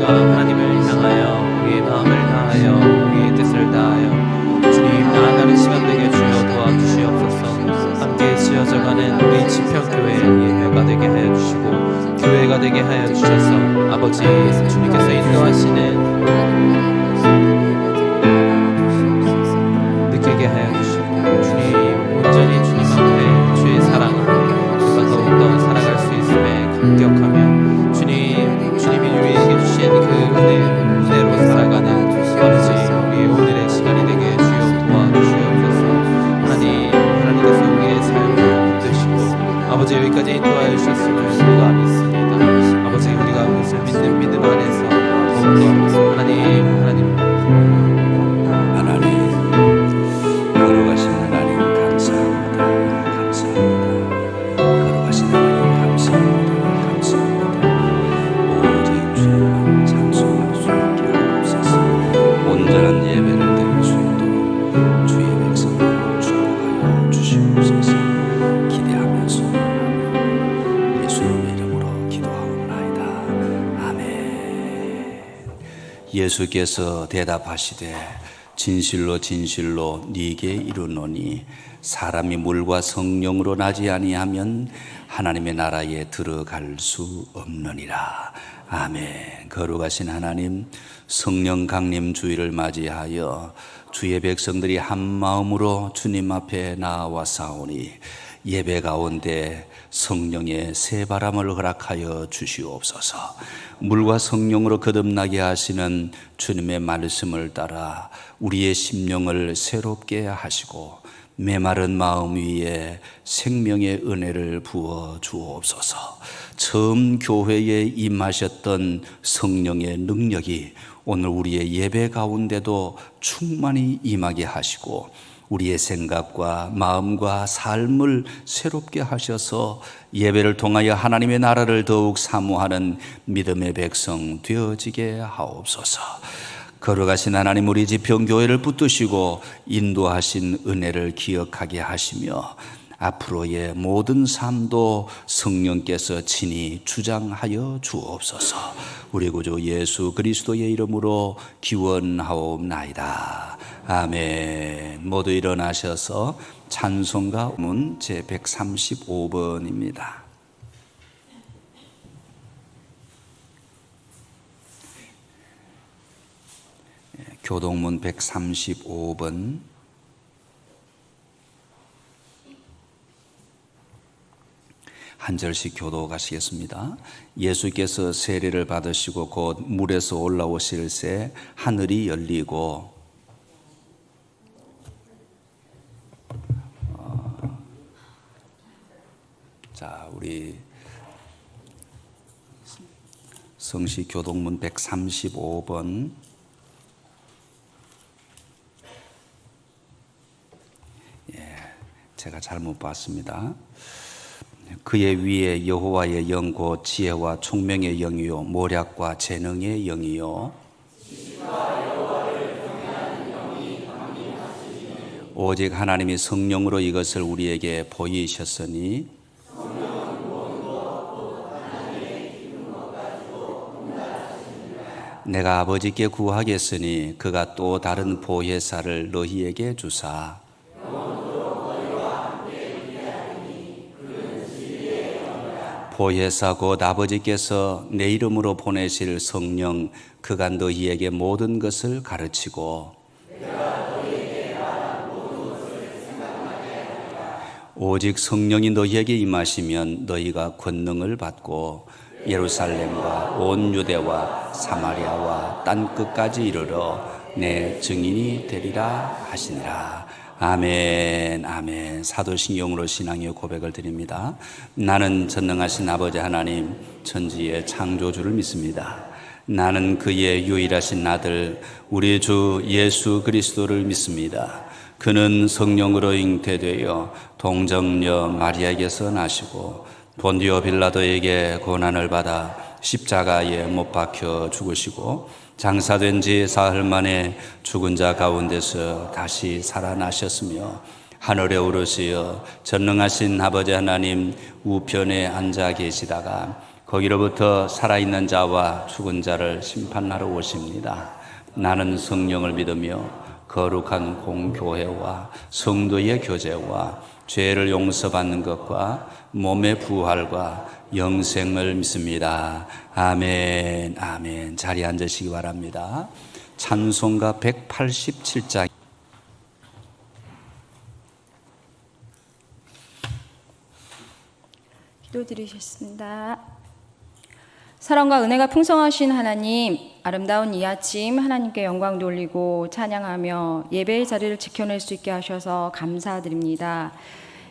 우리가 하나님을 향하여 우리의 마음을 다하여 우리의 뜻을 다하여 주님 나아가는 시간 되게 주여 도와주시옵소서. 함께 지어져가는 우리 지평교회의 예배가 되게 하여 주시고 교회가 되게 하여 주셔서 아버지 주님께서 인도하시는 느끼게 하여 주시고 주님 온전히 주님 앞에 주의 사랑을 우리가 더욱더 살아갈 수 있음에 감격하며 주님이 우리에게 주신 그 은혜로 살아가는 아버지 우리의 오늘의 시간이 되게 주여 도와주시옵소서. 하나님께서 우리의 삶을 붙드시고 아버지 여기까지 인도하여 주셨음을 우리가 믿습니다. 아버지 우리가 그것을 믿는 믿음 안에서 더욱더 하나님 걸어가신 하나님 감사합니다. 감사합니다. 걸어가신 하나님 감사합니다. 오직 주님만 찬송할 수 있게 하옵소서. 온전한 예배를 드릴 수 있도록 주의 백성들을 축복하여 주시옵소서. 기대하면서 예수님의 이름으로 기도하옵나이다. 아멘. 예수께서 대답하시되 진실로 진실로 네게 이르노니 사람이 물과 성령으로 나지 아니하면 하나님의 나라에 들어갈 수 없느니라. 아멘. 거룩하신 하나님, 성령 강림 주일을 맞이하여 주의 백성들이 한 마음으로 주님 앞에 나와 싸우니 예배 가운데 성령의 새 바람을 허락하여 주시옵소서. 물과 성령으로 거듭나게 하시는 주님의 말씀을 따라 우리의 심령을 새롭게 하시고 메마른 마음 위에 생명의 은혜를 부어 주옵소서. 처음 교회에 임하셨던 성령의 능력이 오늘 우리의 예배 가운데도 충만히 임하게 하시고 우리의 생각과 마음과 삶을 새롭게 하셔서 예배를 통하여 하나님의 나라를 더욱 사모하는 믿음의 백성 되어지게 하옵소서. 걸어가신 하나님, 우리 지평교회를 붙드시고 인도하신 은혜를 기억하게 하시며 앞으로의 모든 삶도 성령께서 친히 주장하여 주옵소서. 우리 구주 예수 그리스도의 이름으로 기원하옵나이다. 아멘. 모두 일어나셔서 찬송가 문 제135번입니다. 교동문 135번. 한 절씩 교도가시겠습니다. 예수께서 세례를 받으시고 곧 물에서 올라오실새 하늘이 열리고 자, 우리 성시 교동문 135번. 제가 잘못 봤습니다. 그의 위에 여호와의 영 곧 지혜와 총명의 영이요 모략과 재능의 영이요 오직 하나님이 성령으로 이것을 우리에게 보이셨으니 내가 아버지께 구하겠으니 그가 또 다른 보혜사를 너희에게 주사 보혜사 곧 아버지께서 내 이름으로 보내실 성령 그가 너희에게 모든 것을 가르치고 오직 성령이 너희에게 임하시면 너희가 권능을 받고 예루살렘과 온 유대와 사마리아와 땅 끝까지 이르러 내 증인이 되리라 하시니라. 아멘. 아멘. 사도신경으로 신앙의 고백을 드립니다. 나는 전능하신 아버지 하나님 천지의 창조주를 믿습니다. 나는 그의 유일하신 아들 우리 주 예수 그리스도를 믿습니다. 그는 성령으로 잉태되어 동정녀 마리아에게서 나시고 본디오 빌라도에게 고난을 받아 십자가에 못 박혀 죽으시고 장사된 지 사흘 만에 죽은 자 가운데서 다시 살아나셨으며 하늘에 오르시어 전능하신 아버지 하나님 우편에 앉아 계시다가 거기로부터 살아있는 자와 죽은 자를 심판하러 오십니다. 나는 성령을 믿으며 거룩한 공교회와 성도의 교제와 죄를 용서받는 것과 몸의 부활과 영생을 믿습니다. 아멘, 아멘. 자리에 앉으시기 바랍니다. 찬송가 187장. 기도드리겠습니다. 사랑과 은혜가 풍성하신 하나님, 아름다운 이 아침 하나님께 영광 돌리고 찬양하며 예배의 자리를 지켜낼 수 있게 하셔서 감사드립니다.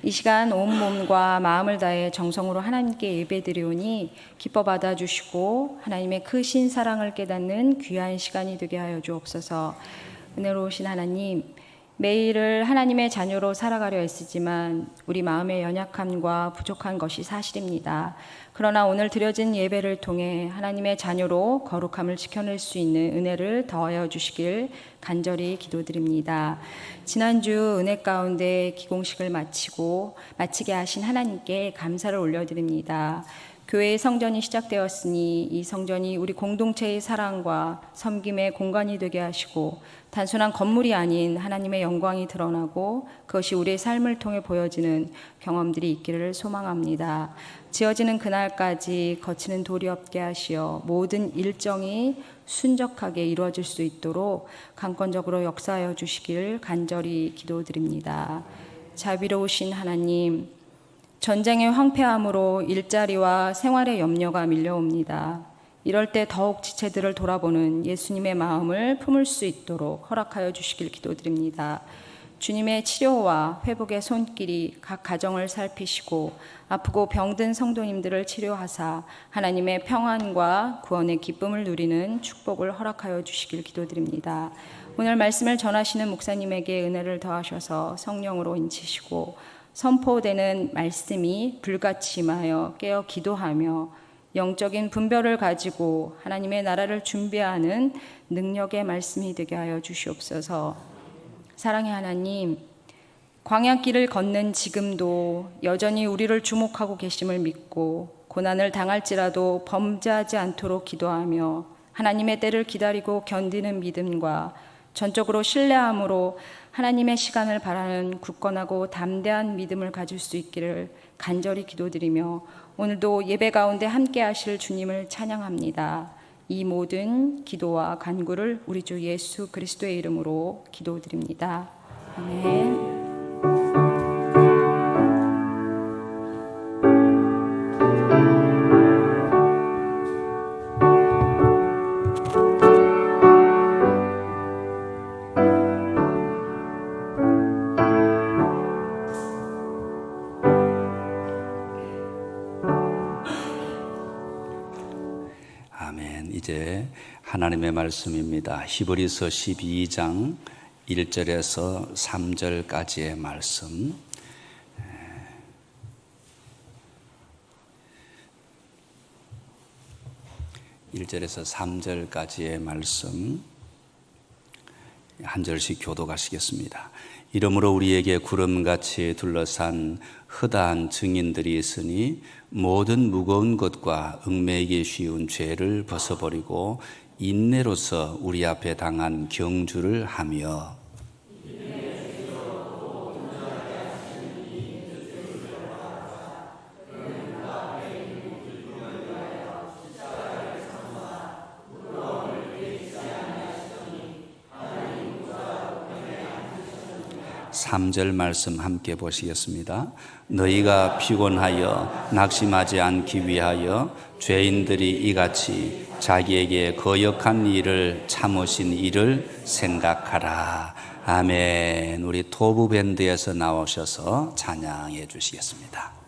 이 시간 온 몸과 마음을 다해 정성으로 하나님께 예배드리오니 기뻐 받아주시고 하나님의 크신 사랑을 깨닫는 귀한 시간이 되게 하여 주옵소서. 은혜로우신 하나님, 매일을 하나님의 자녀로 살아가려 애쓰지만 우리 마음의 연약함과 부족한 것이 사실입니다. 그러나 오늘 드려진 예배를 통해 하나님의 자녀로 거룩함을 지켜낼 수 있는 은혜를 더하여 주시길 간절히 기도드립니다. 지난주 은혜 가운데 기공식을 마치게 하신 하나님께 감사를 올려드립니다. 교회의 성전이 시작되었으니 이 성전이 우리 공동체의 사랑과 섬김의 공간이 되게 하시고 단순한 건물이 아닌 하나님의 영광이 드러나고 그것이 우리의 삶을 통해 보여지는 경험들이 있기를 소망합니다. 지어지는 그날까지 거치는 돌이 없게 하시어 모든 일정이 순적하게 이루어질 수 있도록 강권적으로 역사하여 주시길 간절히 기도드립니다. 자비로우신 하나님, 전쟁의 황폐함으로 일자리와 생활의 염려가 밀려옵니다. 이럴 때 더욱 지체들을 돌아보는 예수님의 마음을 품을 수 있도록 허락하여 주시길 기도드립니다. 주님의 치료와 회복의 손길이 각 가정을 살피시고 아프고 병든 성도님들을 치료하사 하나님의 평안과 구원의 기쁨을 누리는 축복을 허락하여 주시길 기도드립니다. 오늘 말씀을 전하시는 목사님에게 은혜를 더하셔서 성령으로 인치시고 선포되는 말씀이 불같이 임하여 깨어 기도하며 영적인 분별을 가지고 하나님의 나라를 준비하는 능력의 말씀이 되게 하여 주시옵소서. 사랑의 하나님, 광야길을 걷는 지금도 여전히 우리를 주목하고 계심을 믿고 고난을 당할지라도 범죄하지 않도록 기도하며 하나님의 때를 기다리고 견디는 믿음과 전적으로 신뢰함으로 하나님의 시간을 바라는 굳건하고 담대한 믿음을 가질 수 있기를 간절히 기도드리며 오늘도 예배 가운데 함께 하실 주님을 찬양합니다. 이 모든 기도와 간구를 우리 주 예수 그리스도의 이름으로 기도드립니다. 아멘. 이제 하나님의 말씀입니다. 히브리서 12장 1절에서 3절까지의 말씀. 1절에서 3절까지의 말씀 한 절씩 교독하시겠습니다. 이러므로 우리에게 구름같이 둘러싼 허다한 증인들이 있으니 모든 무거운 것과 얽매이기 쉬운 죄를 벗어버리고 인내로서 우리 앞에 당한 경주를 하며 삼절 말씀 함께 보시겠습니다. 너희가 피곤하여 낙심하지 않기 위하여 죄인들이 이같이 자기에게 거역한 일을 참으신 일을 생각하라. 아멘. 우리 토부 밴드에서 나오셔서 찬양해 주시겠습니다.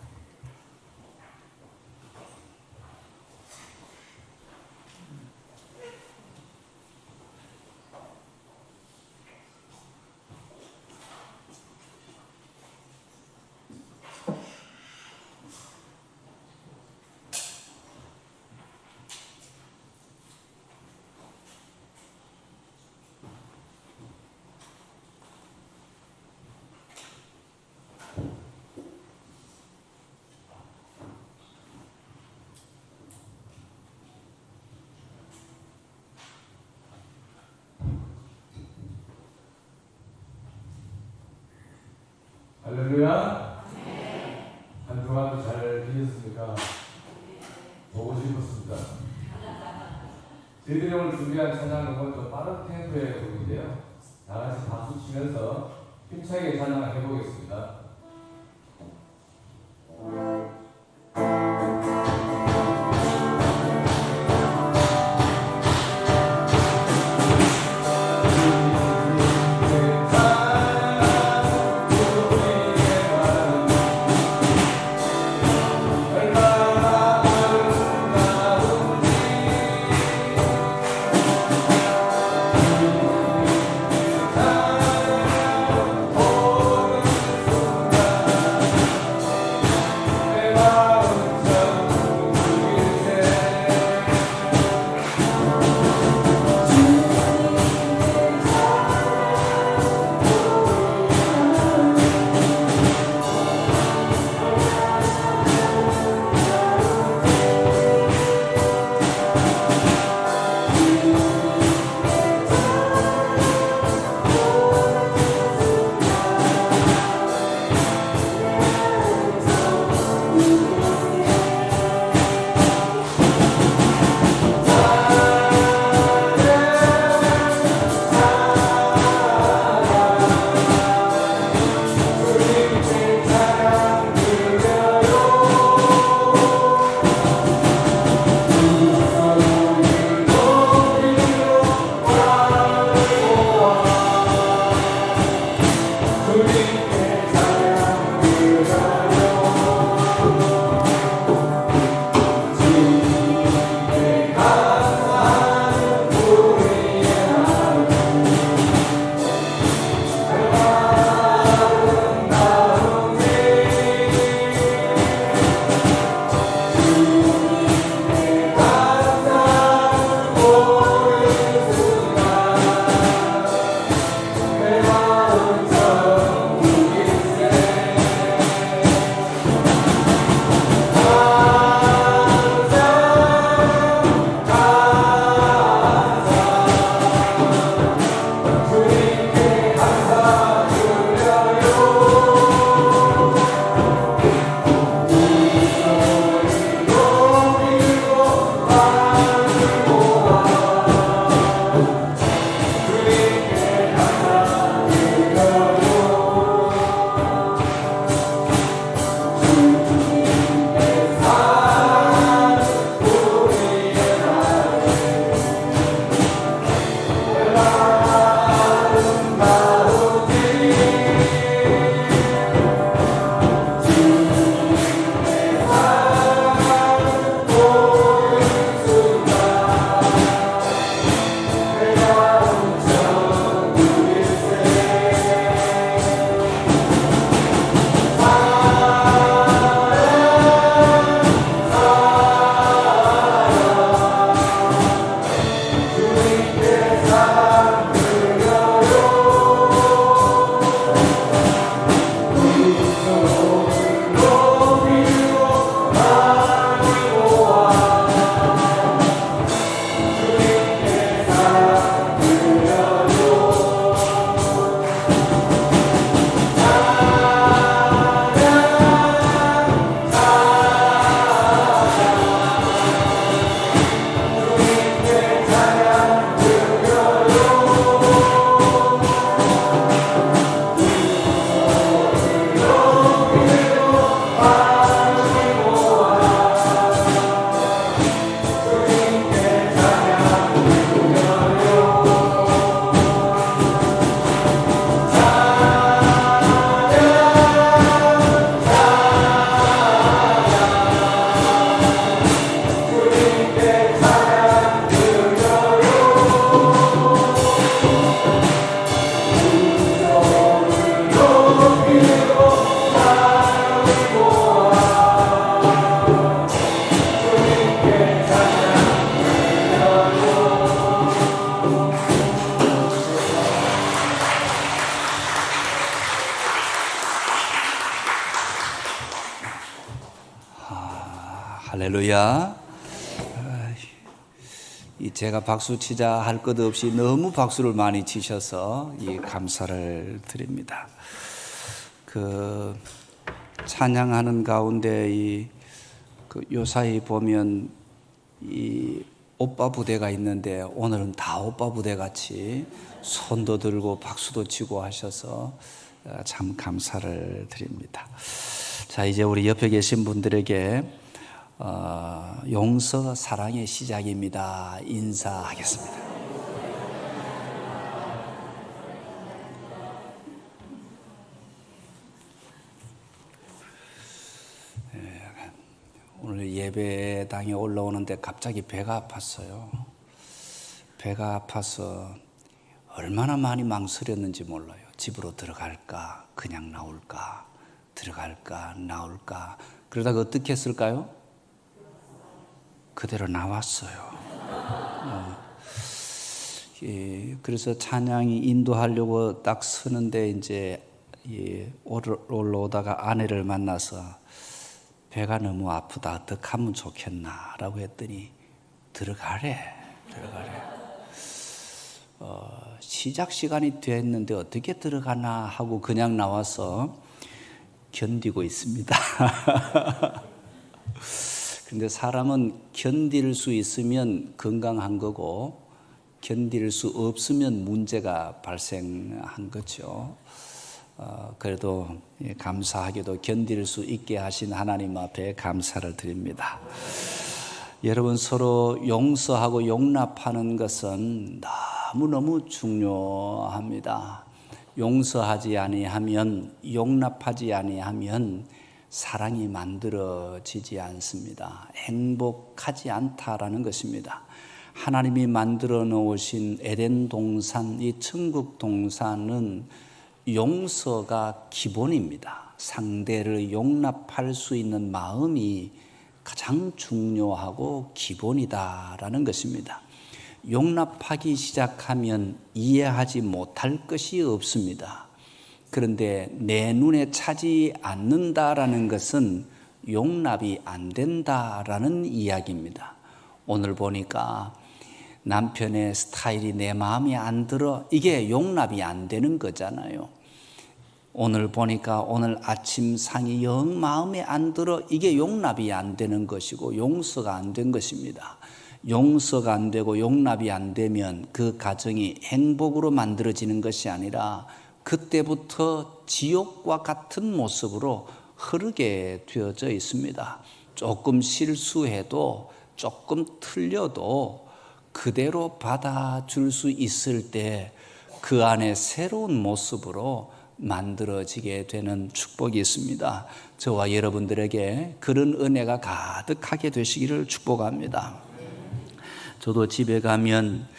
저희들이 오늘 준비한 찬양은 좀 빠른 템포의 곡인데요. 다 같이 박수 치면서 힘차게 찬양을 해보겠습니다. 할렐루야. 제가 박수 치자 할 것 없이 너무 박수를 많이 치셔서 이 감사를 드립니다. 그 찬양하는 가운데 요 사이 보면 이 오빠 부대가 있는데 오늘은 다 오빠 부대 같이 손도 들고 박수도 치고 하셔서 참 감사를 드립니다. 자, 이제 우리 옆에 계신 분들에게 용서 사랑의 시작입니다. 인사하겠습니다. 오늘 예배당에 올라오는데 갑자기 배가 아팠어요. 배가 아파서 얼마나 많이 망설였는지 몰라요. 집으로 들어갈까, 그냥 나올까, 들어갈까, 나올까. 그러다가 어떻게 했을까요? 그대로 나왔어요. 그래서 찬양이 인도하려고 딱 서는데 이제 올라오다가 아내를 만나서 배가 너무 아프다. 어떻게 하면 좋겠나? 라고 했더니 들어가래. 시작 시간이 됐는데 어떻게 들어가나 하고 그냥 나와서 견디고 있습니다. 근데 사람은 견딜 수 있으면 건강한 거고 견딜 수 없으면 문제가 발생한 거죠. 그래도 감사하게도 견딜 수 있게 하신 하나님 앞에 감사를 드립니다. 여러분, 서로 용서하고 용납하는 것은 너무너무 중요합니다. 용서하지 아니하면, 용납하지 아니하면 사랑이 만들어지지 않습니다. 행복하지 않다라는 것입니다. 하나님이 만들어 놓으신 에덴 동산, 이 천국 동산은 용서가 기본입니다. 상대를 용납할 수 있는 마음이 가장 중요하고 기본이다라는 것입니다. 용납하기 시작하면 이해하지 못할 것이 없습니다. 그런데 내 눈에 차지 않는다라는 것은 용납이 안 된다라는 이야기입니다. 오늘 보니까 남편의 스타일이 내 마음에 안 들어, 이게 용납이 안 되는 거잖아요. 오늘 보니까 오늘 아침상이 영 마음에 안 들어, 이게 용납이 안 되는 것이고 용서가 안 된 것입니다. 용서가 안 되고 용납이 안 되면 그 가정이 행복으로 만들어지는 것이 아니라 그때부터 지옥과 같은 모습으로 흐르게 되어져 있습니다. 조금 실수해도, 조금 틀려도 그대로 받아줄 수 있을 때 그 안에 새로운 모습으로 만들어지게 되는 축복이 있습니다. 저와 여러분들에게 그런 은혜가 가득하게 되시기를 축복합니다. 저도 집에 가면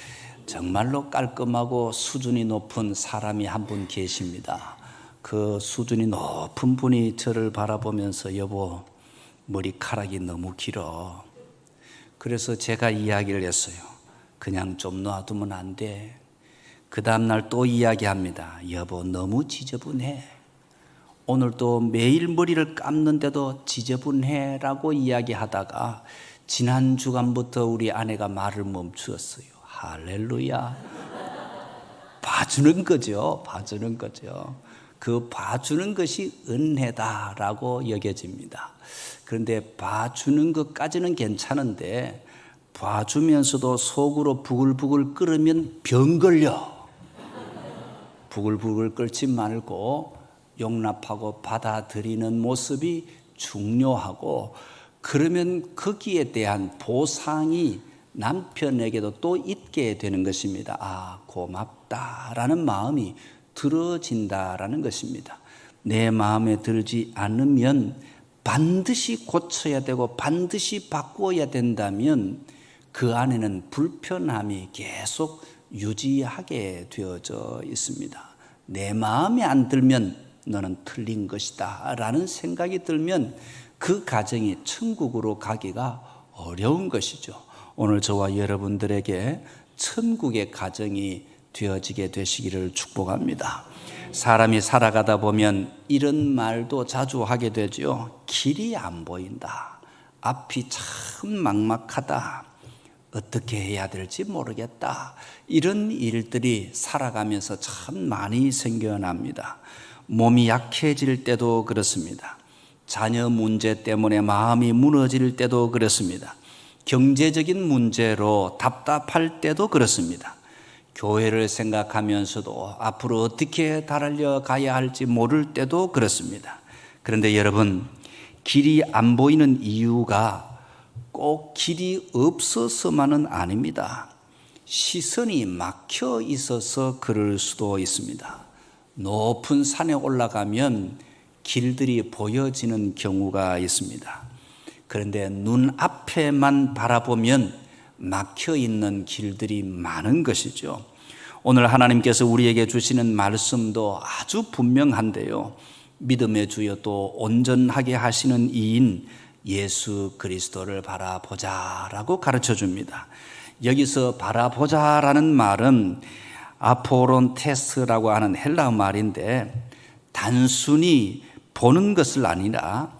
정말로 깔끔하고 수준이 높은 사람이 한 분 계십니다. 그 수준이 높은 분이 저를 바라보면서 여보, 머리카락이 너무 길어. 그래서 제가 이야기를 했어요. 그냥 좀 놔두면 안 돼. 그 다음날 또 이야기합니다. 여보, 너무 지저분해. 오늘 또 매일 머리를 감는데도 지저분해라고 이야기하다가 지난 주간부터 우리 아내가 말을 멈추었어요. 할렐루야. 봐주는 거죠. 봐주는 거죠. 그 봐주는 것이 은혜다라고 여겨집니다. 그런데 봐주는 것까지는 괜찮은데 봐주면서도 속으로 부글부글 끓으면 병 걸려. 부글부글 끓지 말고 용납하고 받아들이는 모습이 중요하고, 그러면 거기에 대한 보상이 남편에게도 또 있게 되는 것입니다. 아, 고맙다라는 마음이 들어진다라는 것입니다. 내 마음에 들지 않으면 반드시 고쳐야 되고 반드시 바꾸어야 된다면 그 안에는 불편함이 계속 유지하게 되어져 있습니다. 내 마음에 안 들면 너는 틀린 것이다 라는 생각이 들면 그 가정이 천국으로 가기가 어려운 것이죠. 오늘 저와 여러분들에게 천국의 가정이 되어지게 되시기를 축복합니다. 사람이 살아가다 보면 이런 말도 자주 하게 되죠. 길이 안 보인다. 앞이 참 막막하다. 어떻게 해야 될지 모르겠다. 이런 일들이 살아가면서 참 많이 생겨납니다. 몸이 약해질 때도 그렇습니다. 자녀 문제 때문에 마음이 무너질 때도 그렇습니다. 경제적인 문제로 답답할 때도 그렇습니다. 교회를 생각하면서도 앞으로 어떻게 달려가야 할지 모를 때도 그렇습니다. 그런데 여러분, 길이 안 보이는 이유가 꼭 길이 없어서만은 아닙니다. 시선이 막혀 있어서 그럴 수도 있습니다. 높은 산에 올라가면 길들이 보여지는 경우가 있습니다. 그런데 눈앞에만 바라보면 막혀 있는 길들이 많은 것이죠. 오늘 하나님께서 우리에게 주시는 말씀도 아주 분명한데요. 믿음의 주여 또 온전하게 하시는 이인 예수 그리스도를 바라보자라고 가르쳐 줍니다. 여기서 바라보자라는 말은 아포론테스라고 하는 헬라어 말인데, 단순히 보는 것을 아니라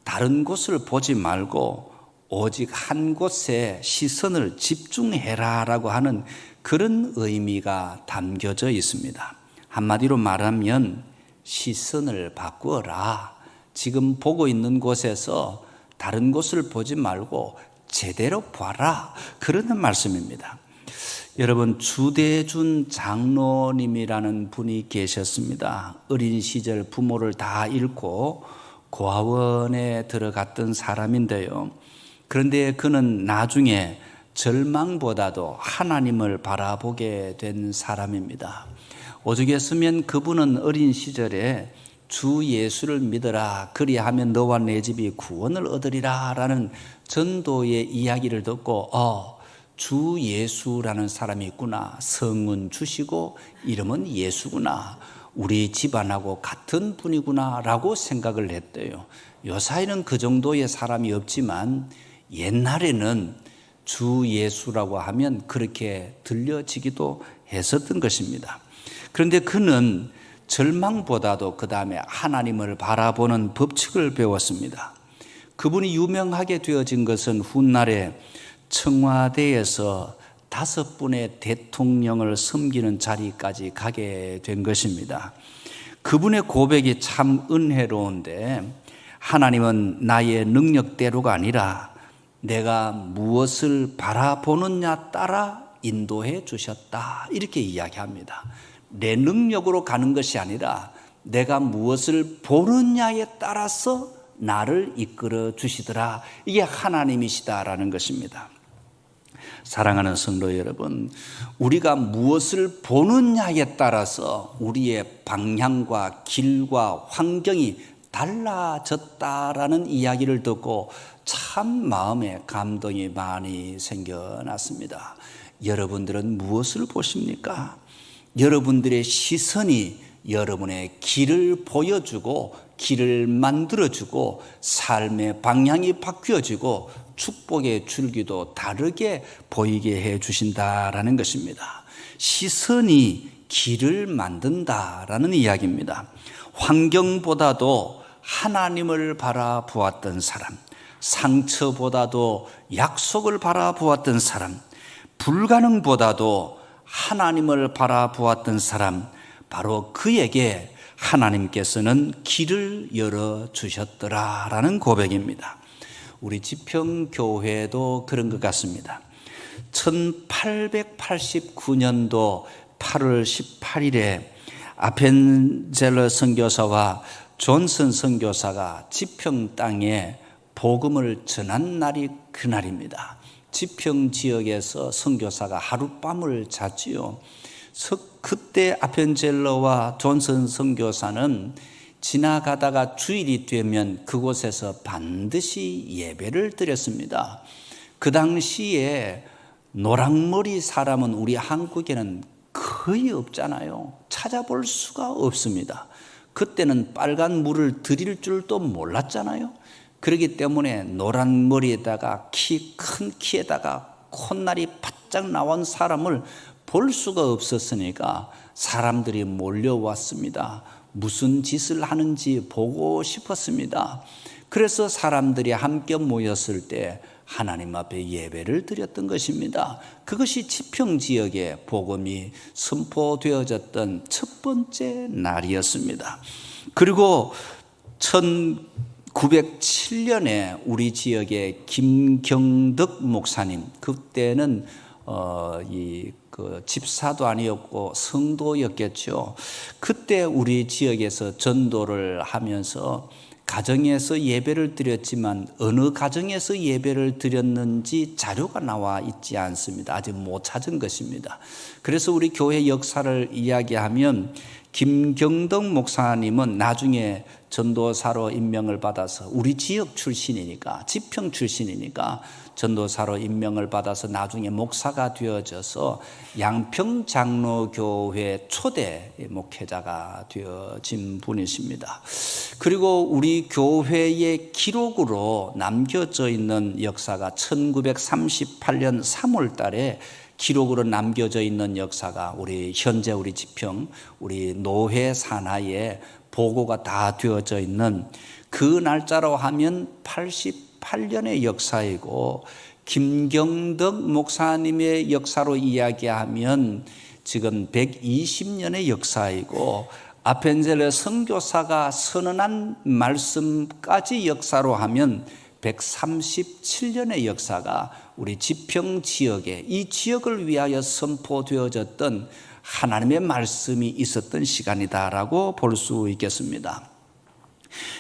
다른 곳을 보지 말고 오직 한 곳에 시선을 집중해라라고 하는 그런 의미가 담겨져 있습니다. 한마디로 말하면 시선을 바꾸어라. 지금 보고 있는 곳에서 다른 곳을 보지 말고 제대로 봐라. 그런 말씀입니다. 여러분, 주대준 장로님이라는 분이 계셨습니다. 어린 시절 부모를 다 잃고 고아원에 들어갔던 사람인데요. 그런데 그는 나중에 절망보다도 하나님을 바라보게 된 사람입니다. 오죽했으면 그분은 어린 시절에 주 예수를 믿어라, 그리하면 너와 내 집이 구원을 얻으리라 라는 전도의 이야기를 듣고 주 예수라는 사람이 있구나, 성은 주시고 이름은 예수구나, 우리 집안하고 같은 분이구나 라고 생각을 했대요. 요사이는 그 정도의 사람이 없지만 옛날에는 주 예수라고 하면 그렇게 들려지기도 했었던 것입니다. 그런데 그는 절망보다도 그 다음에 하나님을 바라보는 법칙을 배웠습니다. 그분이 유명하게 되어진 것은 훗날에 청와대에서 5분의 대통령을 섬기는 자리까지 가게 된 것입니다. 그분의 고백이 참 은혜로운데, 하나님은 나의 능력대로가 아니라 내가 무엇을 바라보느냐 따라 인도해 주셨다, 이렇게 이야기합니다. 내 능력으로 가는 것이 아니라 내가 무엇을 보느냐에 따라서 나를 이끌어 주시더라. 이게 하나님이시다라는 것입니다. 사랑하는 성도 여러분, 우리가 무엇을 보느냐에 따라서 우리의 방향과 길과 환경이 달라졌다라는 이야기를 듣고 참 마음에 감동이 많이 생겨났습니다. 여러분들은 무엇을 보십니까? 여러분들의 시선이 여러분의 길을 보여주고 길을 만들어주고 삶의 방향이 바뀌어지고 축복의 줄기도 다르게 보이게 해 주신다라는 것입니다. 시선이 길을 만든다라는 이야기입니다. 환경보다도 하나님을 바라보았던 사람, 상처보다도 약속을 바라보았던 사람, 불가능보다도 하나님을 바라보았던 사람, 바로 그에게 하나님께서는 길을 열어주셨더라라는 고백입니다. 우리 지평교회도 그런 것 같습니다. 1889년도 8월 18일에 아펜젤러 선교사와 존슨 선교사가 지평 땅에 복음을 전한 날이 그날입니다. 지평 지역에서 선교사가 하룻밤을 잤지요. 그때 아펜젤러와 존슨 선교사는 지나가다가 주일이 되면 그곳에서 반드시 예배를 드렸습니다. 그 당시에 노랑머리 사람은 우리 한국에는 거의 없잖아요. 찾아볼 수가 없습니다. 그때는 빨간 물을 드릴 줄도 몰랐잖아요. 그렇기 때문에 노란 머리에다가 큰 키에다가 콧날이 바짝 나온 사람을 볼 수가 없었으니까 사람들이 몰려왔습니다. 무슨 짓을 하는지 보고 싶었습니다. 그래서 사람들이 함께 모였을 때 하나님 앞에 예배를 드렸던 것입니다. 그것이 지평 지역에 복음이 선포되어졌던 첫 번째 날이었습니다. 그리고 1907년에 우리 지역의 김경덕 목사님, 그때는 집사도 아니었고 성도였겠죠. 그때 우리 지역에서 전도를 하면서 가정에서 예배를 드렸지만 어느 가정에서 예배를 드렸는지 자료가 나와 있지 않습니다. 아직 못 찾은 것입니다. 그래서 우리 교회 역사를 이야기하면 김경덕 목사님은 나중에 전도사로 임명을 받아서 우리 지역 출신이니까, 지평 출신이니까 전도사로 임명을 받아서 나중에 목사가 되어져서 양평장로교회 초대 목회자가 되어진 분이십니다. 그리고 우리 교회의 기록으로 남겨져 있는 역사가 1938년 3월 달에 기록으로 남겨져 있는 역사가 현재 우리 지평, 우리 노회 산하에 보고가 다 되어져 있는 그 날짜로 하면 88년의 역사이고, 김경덕 목사님의 역사로 이야기하면 지금 120년의 역사이고, 아펜젤레 선교사가 선언한 말씀까지 역사로 하면 137년의 역사가 우리 지평 지역에, 이 지역을 위하여 선포되어졌던 하나님의 말씀이 있었던 시간이다라고 볼 수 있겠습니다.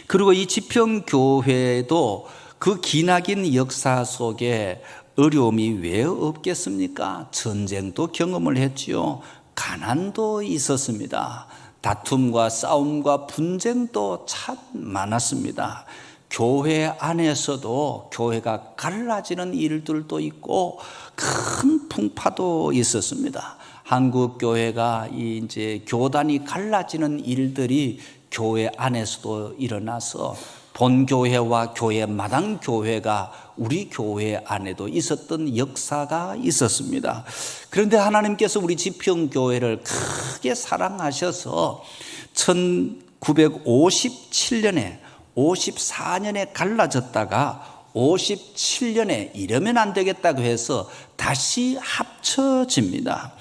그리고 이 지평교회도 그 기나긴 역사 속에 어려움이 왜 없겠습니까? 전쟁도 경험을 했지요. 가난도 있었습니다. 다툼과 싸움과 분쟁도 참 많았습니다. 교회 안에서도 교회가 갈라지는 일들도 있고 큰 풍파도 있었습니다. 한국 교회가 이제 교단이 갈라지는 일들이 교회 안에서도 일어나서 본교회와 교회 마당 교회가 우리 교회 안에도 있었던 역사가 있었습니다. 그런데 하나님께서 우리 지평교회를 크게 사랑하셔서 1957년에 54년에 갈라졌다가 57년에 이러면 안 되겠다고 해서 다시 합쳐집니다.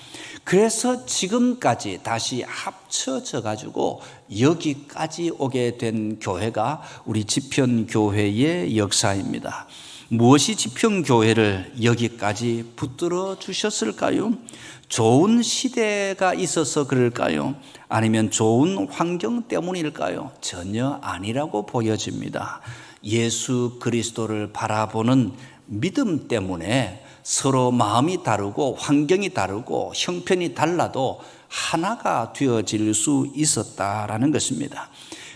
그래서 지금까지 다시 합쳐져 가지고 여기까지 오게 된 교회가 우리 지평교회의 역사입니다. 무엇이 지평교회를 여기까지 붙들어 주셨을까요? 좋은 시대가 있어서 그럴까요? 아니면 좋은 환경 때문일까요? 전혀 아니라고 보여집니다. 예수 그리스도를 바라보는 믿음 때문에 서로 마음이 다르고 환경이 다르고 형편이 달라도 하나가 되어질 수 있었다라는 것입니다.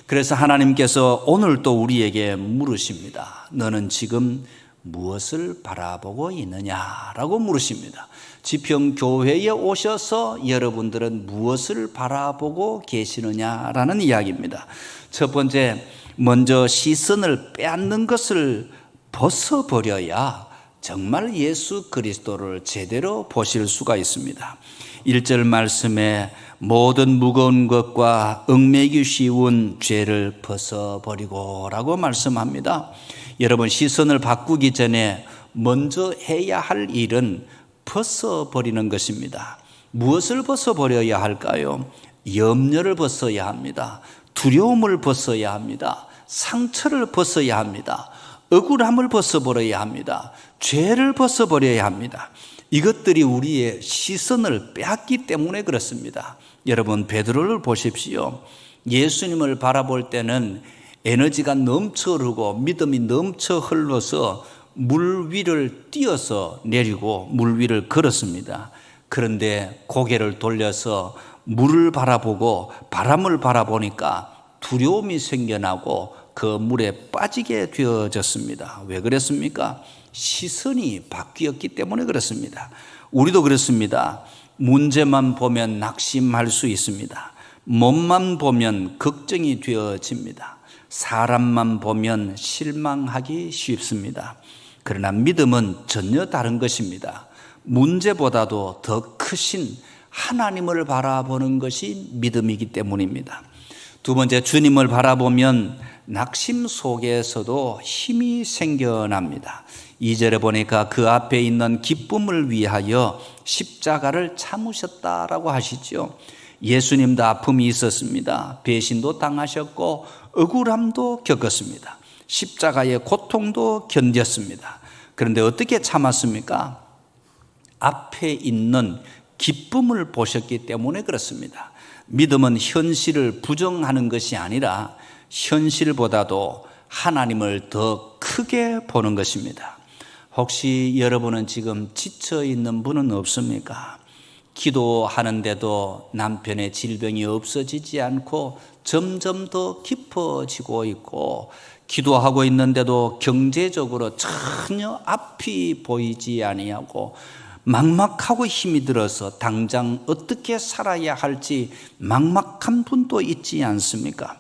그래서 하나님께서 오늘 또 우리에게 물으십니다. 너는 지금 무엇을 바라보고 있느냐라고 물으십니다. 지평교회에 오셔서 여러분들은 무엇을 바라보고 계시느냐라는 이야기입니다. 첫 번째, 먼저 시선을 빼앗는 것을 벗어버려야 정말 예수 그리스도를 제대로 보실 수가 있습니다. 1절 말씀에 모든 무거운 것과 얽매기 쉬운 죄를 벗어버리고 라고 말씀합니다. 여러분, 시선을 바꾸기 전에 먼저 해야 할 일은 벗어버리는 것입니다. 무엇을 벗어버려야 할까요? 염려를 벗어야 합니다. 두려움을 벗어야 합니다. 상처를 벗어야 합니다. 억울함을 벗어버려야 합니다. 죄를 벗어버려야 합니다. 이것들이 우리의 시선을 빼앗기 때문에 그렇습니다. 여러분, 베드로를 보십시오. 예수님을 바라볼 때는 에너지가 넘쳐 흐르고 믿음이 넘쳐 흘러서 물 위를 뛰어서 내리고 물 위를 걸었습니다. 그런데 고개를 돌려서 물을 바라보고 바람을 바라보니까 두려움이 생겨나고 그 물에 빠지게 되어졌습니다. 왜 그랬습니까? 시선이 바뀌었기 때문에 그렇습니다. 우리도 그렇습니다. 문제만 보면 낙심할 수 있습니다. 몸만 보면 걱정이 되어집니다. 사람만 보면 실망하기 쉽습니다. 그러나 믿음은 전혀 다른 것입니다. 문제보다도 더 크신 하나님을 바라보는 것이 믿음이기 때문입니다. 두 번째, 주님을 바라보면 낙심 속에서도 힘이 생겨납니다. 2절에 보니까 그 앞에 있는 기쁨을 위하여 십자가를 참으셨다라고 하시죠. 예수님도 아픔이 있었습니다. 배신도 당하셨고 억울함도 겪었습니다. 십자가의 고통도 견뎠습니다. 그런데 어떻게 참았습니까? 앞에 있는 기쁨을 보셨기 때문에 그렇습니다. 믿음은 현실을 부정하는 것이 아니라 현실보다도 하나님을 더 크게 보는 것입니다. 혹시 여러분은 지금 지쳐 있는 분은 없습니까? 기도하는데도 남편의 질병이 없어지지 않고 점점 더 깊어지고 있고, 기도하고 있는데도 경제적으로 전혀 앞이 보이지 아니하고 막막하고 힘이 들어서 당장 어떻게 살아야 할지 막막한 분도 있지 않습니까?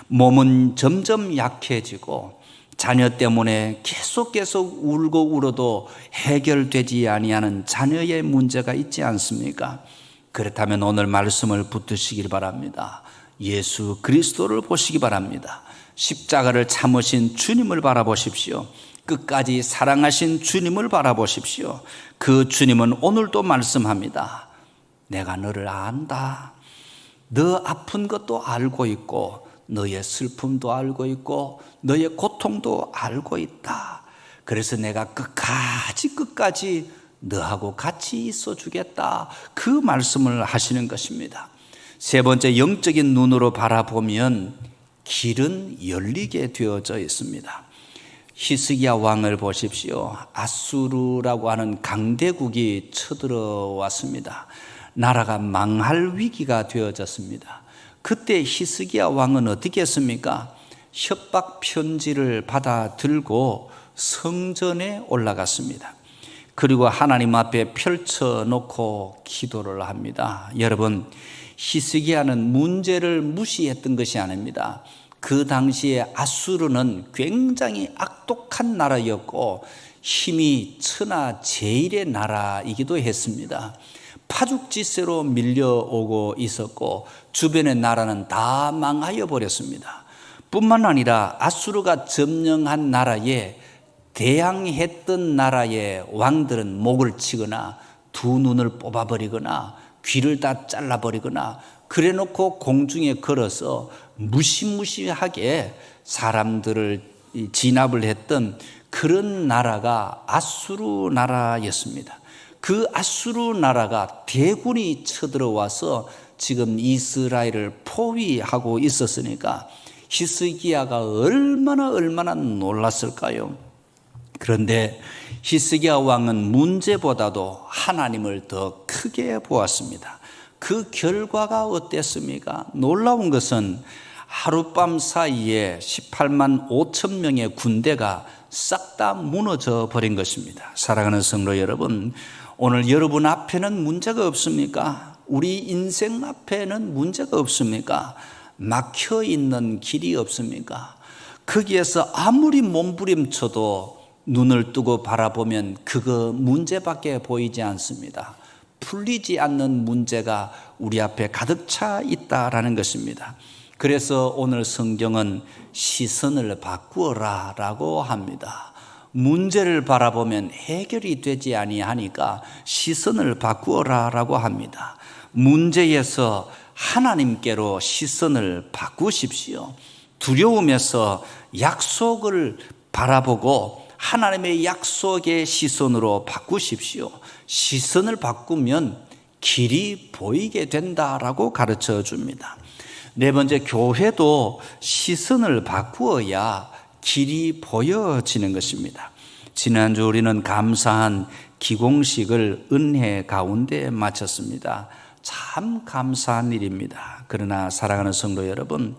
몸은 점점 약해지고 자녀 때문에 계속 울고 울어도 해결되지 아니하는 자녀의 문제가 있지 않습니까? 그렇다면 오늘 말씀을 붙드시길 바랍니다. 예수 그리스도를 보시기 바랍니다. 십자가를 참으신 주님을 바라보십시오. 끝까지 사랑하신 주님을 바라보십시오. 그 주님은 오늘도 말씀합니다. 내가 너를 안다. 너 아픈 것도 알고 있고 너의 슬픔도 알고 있고 너의 고통도 알고 있다. 그래서 내가 끝까지 너하고 같이 있어 주겠다. 그 말씀을 하시는 것입니다. 세 번째, 영적인 눈으로 바라보면 길은 열리게 되어져 있습니다. 히스기야 왕을 보십시오. 아수르라고 하는 강대국이 쳐들어왔습니다. 나라가 망할 위기가 되어졌습니다. 그때 히스기야 왕은 어떻게 했습니까? 협박 편지를 받아 들고 성전에 올라갔습니다. 그리고 하나님 앞에 펼쳐놓고 기도를 합니다. 여러분, 히스기야는 문제를 무시했던 것이 아닙니다. 그 당시에 아수르는 굉장히 악독한 나라였고 힘이 천하제일의 나라이기도 했습니다. 파죽지세로 밀려오고 있었고 주변의 나라는 다 망하여 버렸습니다. 뿐만 아니라 아수르가 점령한 나라에 대항했던 나라의 왕들은 목을 치거나 두 눈을 뽑아버리거나 귀를 다 잘라버리거나 그래놓고 공중에 걸어서 무시무시하게 사람들을 진압을 했던 그런 나라가 아수르 나라였습니다. 그 아수르 나라가 대군이 쳐들어와서 지금 이스라엘을 포위하고 있었으니까 히스기야가 얼마나 놀랐을까요? 그런데 히스기야 왕은 문제보다도 하나님을 더 크게 보았습니다. 그 결과가 어땠습니까? 놀라운 것은 하룻밤 사이에 18만 5천 명의 군대가 싹 다 무너져 버린 것입니다. 사랑하는 성도 여러분, 오늘 여러분 앞에는 문제가 없습니까? 우리 인생 앞에는 문제가 없습니까? 막혀 있는 길이 없습니까? 거기에서 아무리 몸부림쳐도 눈을 뜨고 바라보면 그거 문제밖에 보이지 않습니다. 풀리지 않는 문제가 우리 앞에 가득 차 있다라는 것입니다. 그래서 오늘 성경은 시선을 바꾸어라 라고 합니다. 문제를 바라보면 해결이 되지 아니하니까 시선을 바꾸어라 라고 합니다. 문제에서 하나님께로 시선을 바꾸십시오. 두려움에서 약속을 바라보고 하나님의 약속의 시선으로 바꾸십시오. 시선을 바꾸면 길이 보이게 된다라고 가르쳐 줍니다. 네 번째, 교회도 시선을 바꾸어야 길이 보여지는 것입니다. 지난주 우리는 감사한 기공식을 은혜 가운데 마쳤습니다. 참 감사한 일입니다. 그러나 사랑하는 성도 여러분,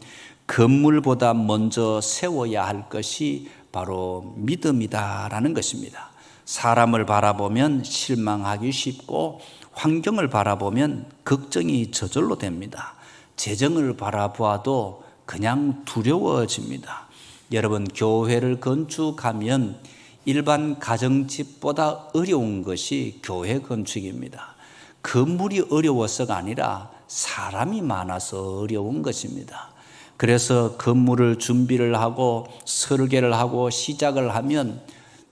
건물보다 먼저 세워야 할 것이 바로 믿음이다라는 것입니다. 사람을 바라보면 실망하기 쉽고 환경을 바라보면 걱정이 저절로 됩니다. 재정을 바라보아도 그냥 두려워집니다. 여러분, 교회를 건축하면 일반 가정집보다 어려운 것이 교회 건축입니다. 건물이 어려워서가 아니라 사람이 많아서 어려운 것입니다. 그래서 건물을 준비를 하고 설계를 하고 시작을 하면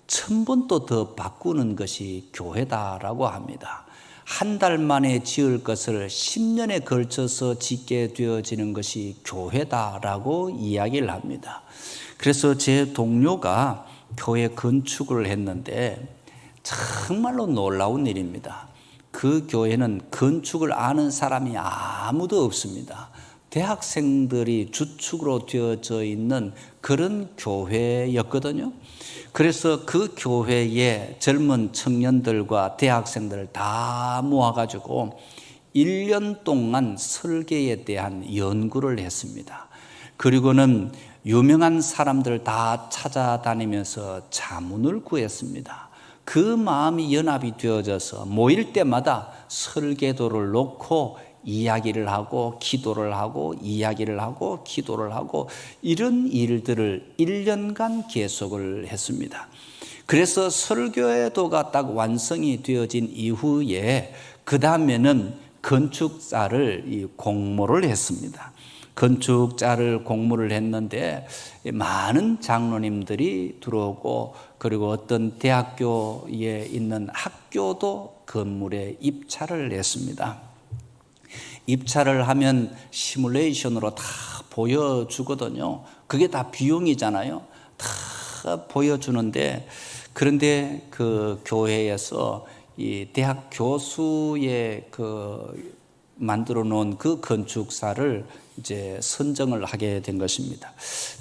1000번도 더 바꾸는 것이 교회다라고 합니다. 한 달 만에 지을 것을 10년에 걸쳐서 짓게 되어지는 것이 교회다라고 이야기를 합니다. 그래서 제 동료가 교회 건축을 했는데 정말로 놀라운 일입니다. 그 교회는 건축을 아는 사람이 아무도 없습니다. 대학생들이 주축으로 되어져 있는 그런 교회였거든요. 그래서 그 교회에 젊은 청년들과 대학생들을 다 모아가지고 1년 동안 설계에 대한 연구를 했습니다. 그리고는 유명한 사람들 다 찾아다니면서 자문을 구했습니다. 그 마음이 연합이 되어져서 모일 때마다 설계도를 놓고 이야기를 하고 기도를 하고 이야기를 하고 기도를 하고 이런 일들을 1년간 계속을 했습니다. 그래서 설계도가 딱 완성이 되어진 이후에 그 다음에는 건축자를 공모를 했습니다. 건축자를 공모를 했는데 많은 장로님들이 들어오고 그리고 어떤 대학교에 있는 학교도 건물에 입찰을 했습니다. 입찰을 하면 시뮬레이션으로 다 보여주거든요. 그게 다 비용이잖아요. 다 보여주는데 그런데 그 교회에서 이 대학 교수의 만들어 놓은 그 건축사를 이제 선정을 하게 된 것입니다.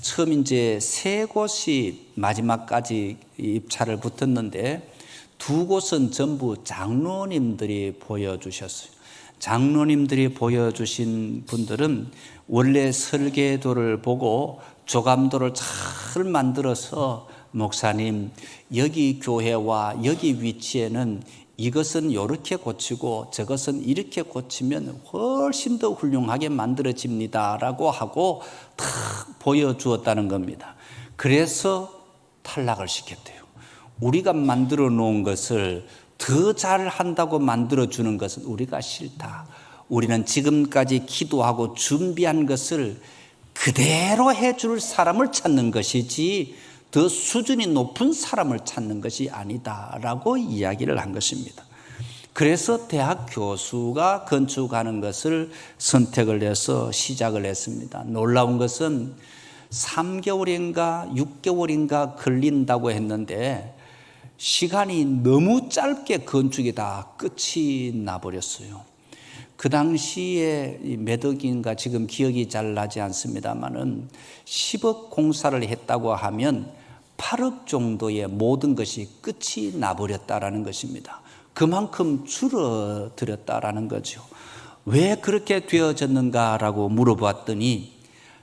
처음 이제 3곳이 마지막까지 입찰을 붙었는데 2곳은 전부 장로님들이 보여주셨어요. 장로님들이 보여주신 분들은 원래 설계도를 보고 조감도를 잘 만들어서 목사님, 여기 교회와 여기 위치에는 이것은 이렇게 고치고 저것은 이렇게 고치면 훨씬 더 훌륭하게 만들어집니다 라고 하고 탁 보여주었다는 겁니다. 그래서 탈락을 시켰대요. 우리가 만들어 놓은 것을 더 잘한다고 만들어주는 것은 우리가 싫다. 우리는 지금까지 기도하고 준비한 것을 그대로 해줄 사람을 찾는 것이지 더 수준이 높은 사람을 찾는 것이 아니다라고 이야기를 한 것입니다. 그래서 대학 교수가 건축하는 것을 선택을 해서 시작을 했습니다. 놀라운 것은 3개월인가 6개월인가 걸린다고 했는데 시간이 너무 짧게 건축이 다 끝이 나버렸어요. 그 당시에 몇 억인가 지금 기억이 잘 나지 않습니다만은 10억 공사를 했다고 하면 8억 정도의 모든 것이 끝이 나버렸다라는 것입니다. 그만큼 줄어들었다라는 거죠. 왜 그렇게 되어졌는가라고 물어봤더니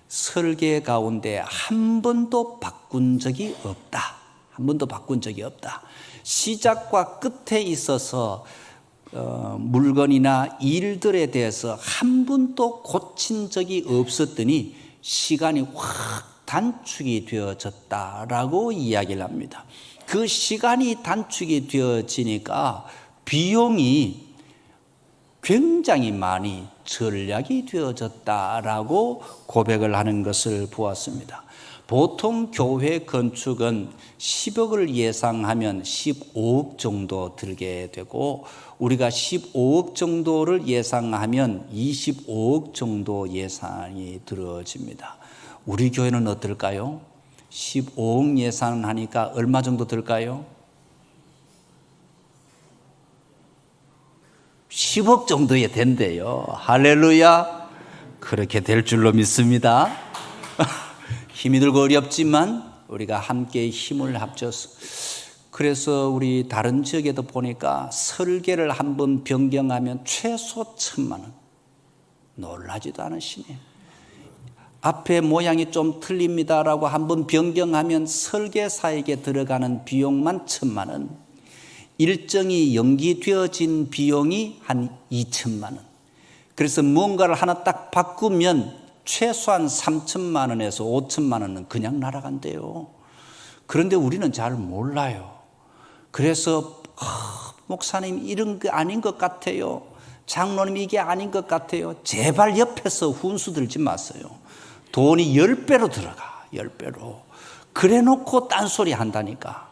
설계 가운데 한 번도 바꾼 적이 없다. 한 번도 바꾼 적이 없다. 시작과 끝에 있어서 물건이나 일들에 대해서 한 번도 고친 적이 없었더니 시간이 확 단축이 되어졌다라고 이야기를 합니다. 그 시간이 단축이 되어지니까 비용이 굉장히 많이 절약이 되어졌다라고 고백을 하는 것을 보았습니다. 보통 교회 건축은 10억을 예상하면 15억 정도 들게 되고 우리가 15억 정도를 예상하면 25억 정도 예산이 들어집니다. 우리 교회는 어떨까요? 15억 예산하니까 얼마 정도 들까요? 10억 정도에 된대요. 할렐루야. 그렇게 될 줄로 믿습니다. 힘이 들고 어렵지만 우리가 함께 힘을 합쳐서 그래서 우리 다른 지역에도 보니까 설계를 한번 변경하면 최소 1,000만 원. 놀라지도 않으시네. 앞에 모양이 좀 틀립니다라고 한번 변경하면 설계사에게 들어가는 비용만 1,000만 원. 일정이 연기되어진 비용이 한 2천만 원. 그래서 뭔가를 하나 딱 바꾸면 최소한 3천만 원에서 5천만 원은 그냥 날아간대요. 그런데 우리는 잘 몰라요. 그래서 목사님 이런 게 아닌 것 같아요. 장로님 이게 아닌 것 같아요. 제발 옆에서 훈수 들지 마세요. 돈이 10배로 들어가. 10배로. 그래 놓고 딴소리 한다니까.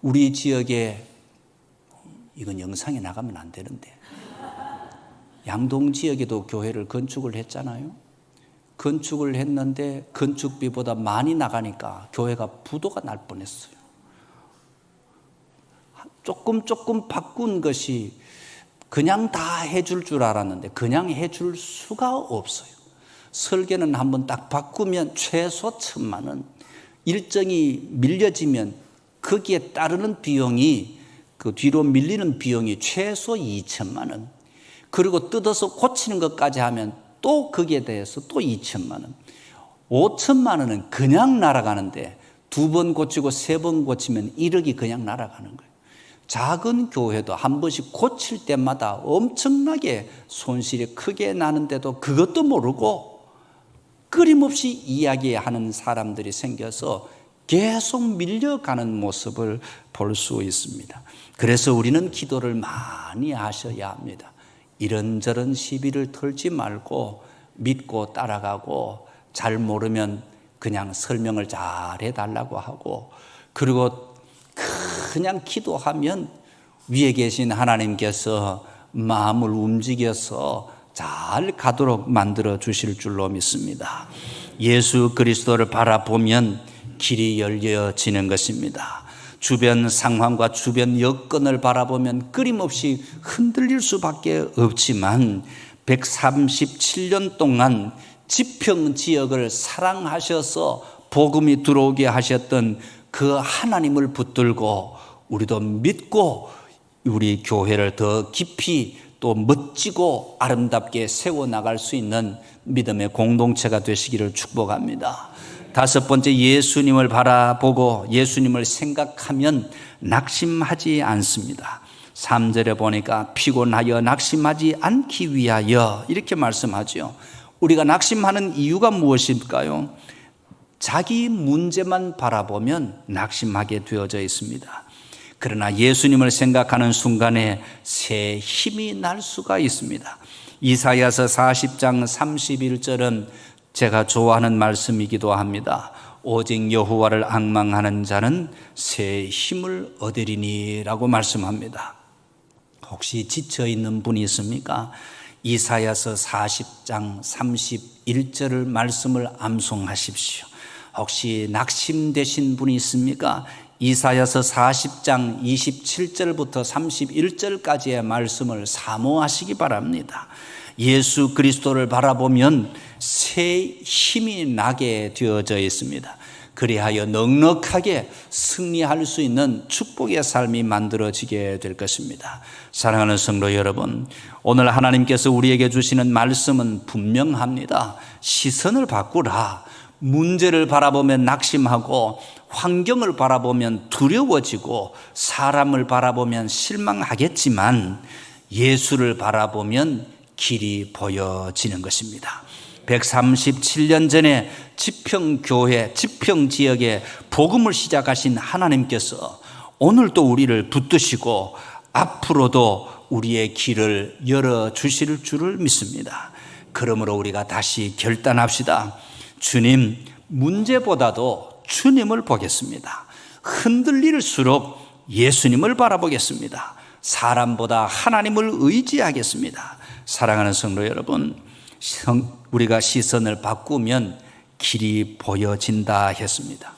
우리 지역에 이건 영상에 나가면 안 되는데 양동 지역에도 교회를 건축을 했잖아요. 건축을 했는데 건축비보다 많이 나가니까 교회가 부도가 날 뻔했어요. 조금 바꾼 것이 그냥 다 해줄 줄 알았는데 그냥 해줄 수가 없어요. 설계는 한번 딱 바꾸면 최소 1,000만 원, 일정이 밀려지면 거기에 따르는 비용이, 그 뒤로 밀리는 비용이 최소 2,000만 원, 그리고 뜯어서 고치는 것까지 하면 또 거기에 대해서 또 2,000만 원, 5,000만 원은 그냥 날아가는데 2번 고치고 3번 고치면 1억이 그냥 날아가는 거예요. 작은 교회도 한 번씩 고칠 때마다 엄청나게 손실이 크게 나는데도 그것도 모르고 끊임없이 이야기하는 사람들이 생겨서 계속 밀려가는 모습을 볼 수 있습니다. 그래서 우리는 기도를 많이 하셔야 합니다. 이런저런 시비를 털지 말고 믿고 따라가고, 잘 모르면 그냥 설명을 잘 해달라고 하고, 그리고 그냥 기도하면 위에 계신 하나님께서 마음을 움직여서 잘 가도록 만들어 주실 줄로 믿습니다. 예수 그리스도를 바라보면 길이 열려지는 것입니다. 주변 상황과 주변 여건을 바라보면 끊임없이 흔들릴 수밖에 없지만 137년 동안 지평 지역을 사랑하셔서 복음이 들어오게 하셨던 그 하나님을 붙들고 우리도 믿고 우리 교회를 더 깊이 또 멋지고 아름답게 세워나갈 수 있는 믿음의 공동체가 되시기를 축복합니다. 5번째, 예수님을 바라보고 예수님을 생각하면 낙심하지 않습니다. 3절에 보니까 피곤하여 낙심하지 않기 위하여 이렇게 말씀하죠. 우리가 낙심하는 이유가 무엇일까요? 자기 문제만 바라보면 낙심하게 되어져 있습니다. 그러나 예수님을 생각하는 순간에 새 힘이 날 수가 있습니다. 이사야서 40장 31절은 제가 좋아하는 말씀이기도 합니다. 오직 여호와를 앙망하는 자는 새 힘을 얻으리니 라고 말씀합니다. 혹시 지쳐있는 분이 있습니까? 이사야서 40장 31절을 말씀을 암송하십시오. 혹시 낙심되신 분이 있습니까? 이사야서 40장 27절부터 31절까지의 말씀을 사모하시기 바랍니다. 예수 그리스도를 바라보면 새 힘이 나게 되어져 있습니다. 그리하여 넉넉하게 승리할 수 있는 축복의 삶이 만들어지게 될 것입니다. 사랑하는 성도 여러분, 오늘 하나님께서 우리에게 주시는 말씀은 분명합니다. 시선을 바꾸라. 문제를 바라보면 낙심하고, 환경을 바라보면 두려워지고, 사람을 바라보면 실망하겠지만 예수를 바라보면 길이 보여지는 것입니다. 137년 전에 지평교회, 지평지역에 복음을 시작하신 하나님께서 오늘도 우리를 붙드시고 앞으로도 우리의 길을 열어주실 줄을 믿습니다. 그러므로 우리가 다시 결단합시다. 주님, 문제보다도 주님을 보겠습니다. 흔들릴수록 예수님을 바라보겠습니다. 사람보다 하나님을 의지하겠습니다. 사랑하는 성도 여러분, 우리가 시선을 바꾸면 길이 보여진다 했습니다.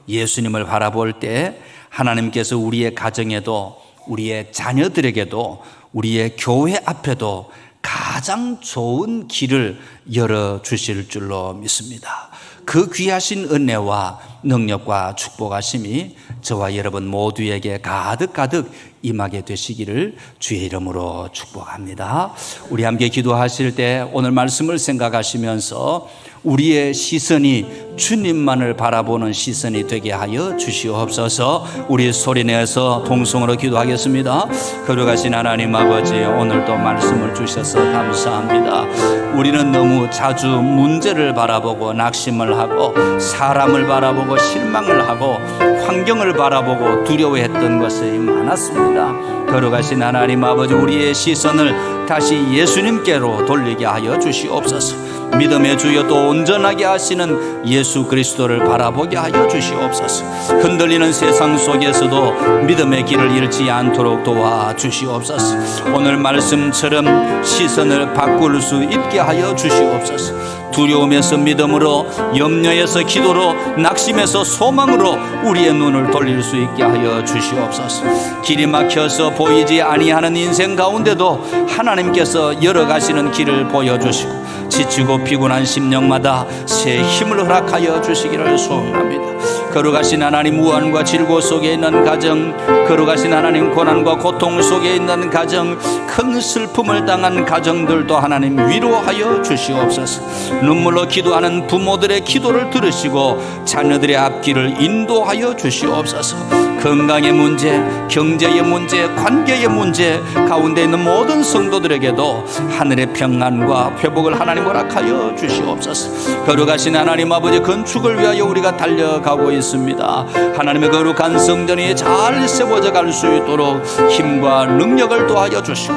예수님을 바라볼 때 하나님께서 우리의 가정에도, 우리의 자녀들에게도, 우리의 교회 앞에도 가장 좋은 길을 열어주실 줄로 믿습니다. 그 귀하신 은혜와 능력과 축복하심이 저와 여러분 모두에게 가득가득 임하게 되시기를 주의 이름으로 축복합니다. 우리 함께 기도하실 때 오늘 말씀을 생각하시면서 우리의 시선이 주님만을 바라보는 시선이 되게 하여 주시옵소서. 우리 소리내서 통성으로 기도하겠습니다. 거룩하신 하나님 아버지, 오늘도 말씀을 주셔서 감사합니다. 우리는 너무 자주 문제를 바라보고 낙심을 하고, 사람을 바라보고 실망을 하고, 환경을 바라보고 두려워했던 것이 많았습니다. 거룩하신 하나님 아버지, 우리의 시선을 다시 예수님께로 돌리게 하여 주시옵소서. 믿음의 주여 또 온전하게 하시는 예수 그리스도를 바라보게 하여 주시옵소서. 흔들리는 세상 속에서도 믿음의 길을 잃지 않도록 도와주시옵소서. 오늘 말씀처럼 시선을 바꿀 수 있게 하여 주시옵소서. 두려움에서 믿음으로, 염려에서 기도로, 낙심에서 소망으로 우리의 눈을 돌릴 수 있게 하여 주시옵소서. 길이 막혀서 보이지 아니하는 인생 가운데도 하나님께서 열어가시는 길을 보여주시고, 지치고 피곤한 심령마다 새 힘을 허락하여 주시기를 소원합니다. 거룩하신 하나님, 우환과 질고 속에 있는 가정, 거룩하신 하나님, 고난과 고통 속에 있는 가정, 큰 슬픔을 당한 가정들도 하나님 위로하여 주시옵소서. 눈물로 기도하는 부모들의 기도를 들으시고 자녀들의 앞길을 인도하여 주시옵소서. 건강의 문제, 경제의 문제, 관계의 문제 가운데 있는 모든 성도들에게도 하늘의 평안과 회복을 하나님 허락하여 주시옵소서. 거룩하신 하나님 아버지, 건축을 위하여 우리가 달려가고 있습니다. 하나님의 거룩한 성전이 잘 세워져 갈 수 있도록 힘과 능력을 도와여 주시고,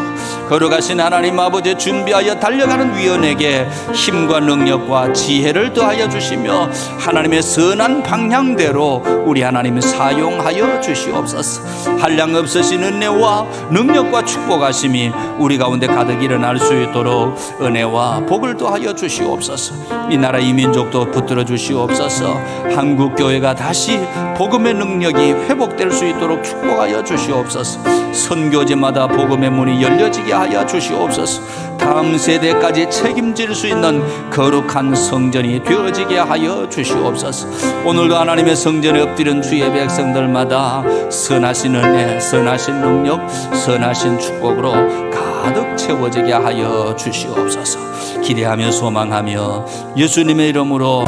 거룩하신 하나님 아버지, 준비하여 달려가는 위원에게 힘과 능력과 지혜를 더하여 주시며 하나님의 선한 방향대로 우리 하나님 사용하여 주시옵소서. 한량 없으신 은혜와 능력과 축복하심이 우리 가운데 가득 일어날 수 있도록 은혜와 복을 더하여 주시옵소서. 이 나라 이 민족도 붙들어 주시옵소서. 한국 교회가 다시 복음의 능력이 회복될 수 있도록 축복하여 주시옵소서. 선교지마다 복음의 문이 열려지게 하여 주시옵소서. 다음 세대까지 책임질 수 있는 거룩한 성전이 되어지게 하여 주시옵소서. 오늘도 하나님의 성전에 엎드린 주의 백성들마다 선하신 은혜, 선하신 능력, 선하신 축복으로 가득 채워지게 하여 주시옵소서. 기대하며 소망하며 예수님의 이름으로,